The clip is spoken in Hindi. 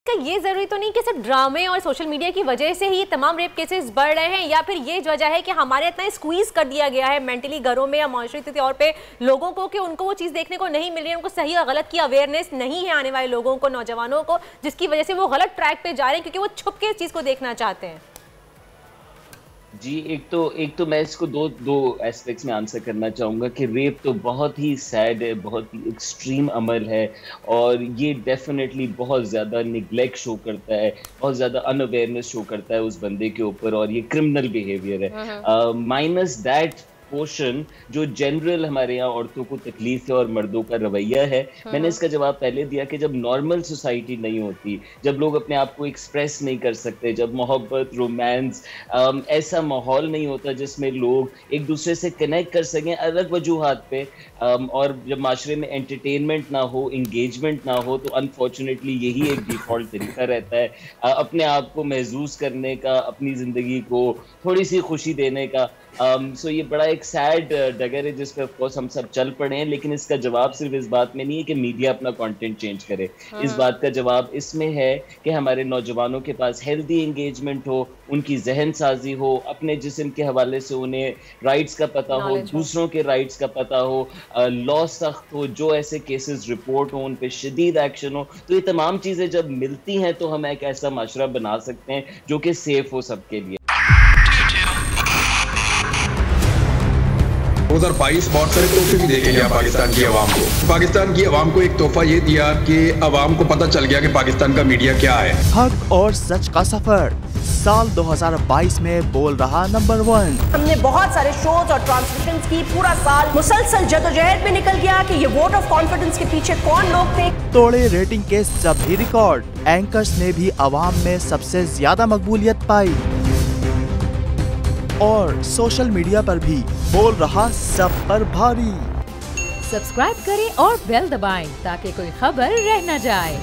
क्या ये जरूरी तो नहीं कि सिर्फ ड्रामे और सोशल मीडिया की वजह से ही ये तमाम रेप केसेस बढ़ रहे हैं, या फिर ये वजह है कि हमारे इतना स्क्वीज कर दिया गया है मेंटली घरों में या माशरती तौर पे लोगों को कि उनको वो चीज़ देखने को नहीं मिल रही है, उनको सही और गलत की अवेयरनेस नहीं है आने वाले लोगों को, नौजवानों को, जिसकी वजह से वो गलत ट्रैक पे जा रहे हैं क्योंकि वो छुप के इस चीज़ को देखना चाहते हैं। जी, एक तो मैं इसको दो एस्पेक्ट्स में आंसर करना चाहूँगा कि रेप तो बहुत ही सैड है, बहुत ही एक्सट्रीम अमल है और ये डेफिनेटली बहुत ज़्यादा निग्लेक्ट शो करता है, बहुत ज़्यादा अनअवेयरनेस शो करता है उस बंदे के ऊपर और ये क्रिमिनल बिहेवियर है। माइनस दैट पोर्शन जो जनरल हमारे यहाँ औरतों को तकलीफ है और मर्दों का रवैया है, मैंने इसका जवाब पहले दिया कि जब नॉर्मल सोसाइटी नहीं होती, जब लोग अपने आप को एक्सप्रेस नहीं कर सकते, जब मोहब्बत, रोमांस, ऐसा माहौल नहीं होता जिसमें लोग एक दूसरे से कनेक्ट कर सकें अलग वजूहात पे, और जब माशरे में एंटरटेनमेंट ना हो, इंगेजमेंट ना हो, तो अनफॉर्चुनेटली यही एक डिफ़ॉल्ट तरीका रहता है अपने आप को महसूस करने का, अपनी ज़िंदगी को थोड़ी सी खुशी देने का। सो ये बड़ा एक सैड डगर है जिस पे ऑफ कोर्स हम सब चल पड़े हैं, लेकिन इसका जवाब सिर्फ इस बात में नहीं है कि मीडिया अपना कंटेंट चेंज करे। इस बात का जवाब इसमें है कि हमारे नौजवानों के पास हेल्दी एंगेजमेंट हो, उनकी जहन साजी हो, अपने जिस्म के हवाले से उन्हें राइट्स का पता हो, दूसरों के राइट्स का पता हो, लॉ सख्त हो, जो ऐसे केसेस रिपोर्ट हो उन पे शदीद एक्शन हो। तो ये तमाम चीज़ें जब मिलती हैं तो हम एक ऐसा माशरा बना सकते हैं जो कि सेफ हो सबके लिए। 2022 बहुत सारे तोहफे भी देके गया पाकिस्तान की आवाम को। पाकिस्तान की आवाम को एक तोहफा ये दिया कि आवाम को पता चल गया कि पाकिस्तान का मीडिया क्या है। हक और सच का सफर साल 2022 में बोल रहा नंबर 1। हमने बहुत सारे शोज और ट्रांसमिशंस की, पूरा साल मुसलसल जदोजहद में निकल गया कि ये वोट ऑफ कॉन्फिडेंस के पीछे कौन लोग थे। तोड़े रेटिंग के सभी रिकॉर्ड, एंकर्स ने भी आवाम में सबसे ज्यादा मकबूलियत पाई और सोशल मीडिया पर भी बोल रहा सब पर भारी। सब्सक्राइब करें और बेल दबाएं ताकि कोई खबर रह न जाए।